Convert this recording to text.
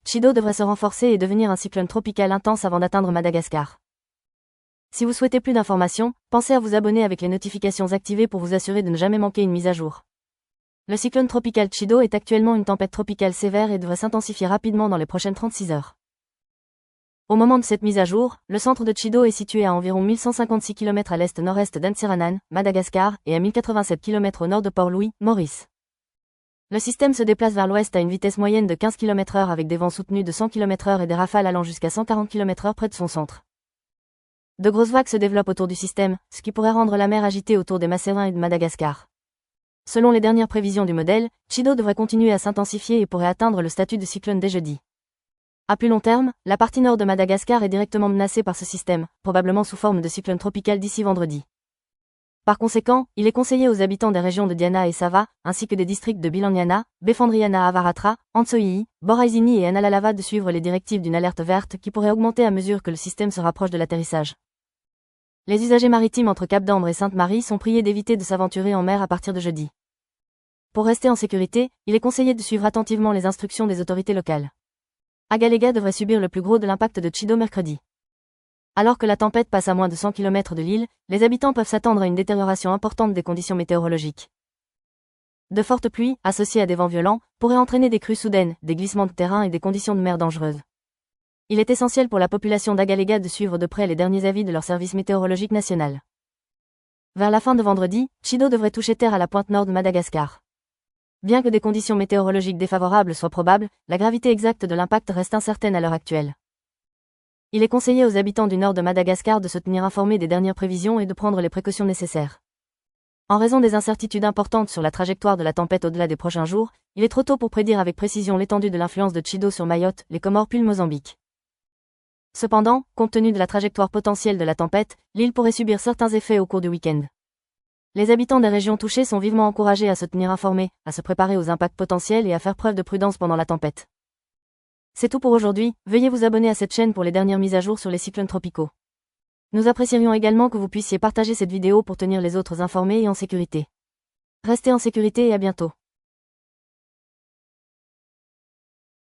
Chido devrait se renforcer et devenir un cyclone tropical intense avant d'atteindre Madagascar. Si vous souhaitez plus d'informations, pensez à vous abonner avec les notifications activées pour vous assurer de ne jamais manquer une mise à jour. Le cyclone tropical Chido est actuellement une tempête tropicale sévère et devrait s'intensifier rapidement dans les prochaines 36 heures. Au moment de cette mise à jour, le centre de Chido est situé à environ 1156 km à l'est-nord-est d'Antsiranana, Madagascar, et à 1087 km au nord de Port-Louis, Maurice. Le système se déplace vers l'ouest à une vitesse moyenne de 15 km/h avec des vents soutenus de 100 km/h et des rafales allant jusqu'à 140 km/h près de son centre. De grosses vagues se développent autour du système, ce qui pourrait rendre la mer agitée autour des Macédoines et de Madagascar. Selon les dernières prévisions du modèle, Chido devrait continuer à s'intensifier et pourrait atteindre le statut de cyclone dès jeudi. À plus long terme, la partie nord de Madagascar est directement menacée par ce système, probablement sous forme de cyclone tropical d'ici vendredi. Par conséquent, il est conseillé aux habitants des régions de Diana et Sava, ainsi que des districts de Bilandiana, Befandriana Avaratra, Antsohihi, Boraizini et Analalava de suivre les directives d'une alerte verte qui pourrait augmenter à mesure que le système se rapproche de l'atterrissage. Les usagers maritimes entre Cap d'Ambre et Sainte-Marie sont priés d'éviter de s'aventurer en mer à partir de jeudi. Pour rester en sécurité, il est conseillé de suivre attentivement les instructions des autorités locales. Agalega devrait subir le plus gros de l'impact de Chido mercredi. Alors que la tempête passe à moins de 100 km de l'île, les habitants peuvent s'attendre à une détérioration importante des conditions météorologiques. De fortes pluies, associées à des vents violents, pourraient entraîner des crues soudaines, des glissements de terrain et des conditions de mer dangereuses. Il est essentiel pour la population d'Agalega de suivre de près les derniers avis de leur service météorologique national. Vers la fin de vendredi, Chido devrait toucher terre à la pointe nord de Madagascar. Bien que des conditions météorologiques défavorables soient probables, la gravité exacte de l'impact reste incertaine à l'heure actuelle. Il est conseillé aux habitants du nord de Madagascar de se tenir informés des dernières prévisions et de prendre les précautions nécessaires. En raison des incertitudes importantes sur la trajectoire de la tempête au-delà des prochains jours, il est trop tôt pour prédire avec précision l'étendue de l'influence de Chido sur Mayotte, les Comores puis le Mozambique. Cependant, compte tenu de la trajectoire potentielle de la tempête, l'île pourrait subir certains effets au cours du week-end. Les habitants des régions touchées sont vivement encouragés à se tenir informés, à se préparer aux impacts potentiels et à faire preuve de prudence pendant la tempête. C'est tout pour aujourd'hui, veuillez vous abonner à cette chaîne pour les dernières mises à jour sur les cyclones tropicaux. Nous apprécierions également que vous puissiez partager cette vidéo pour tenir les autres informés et en sécurité. Restez en sécurité et à bientôt.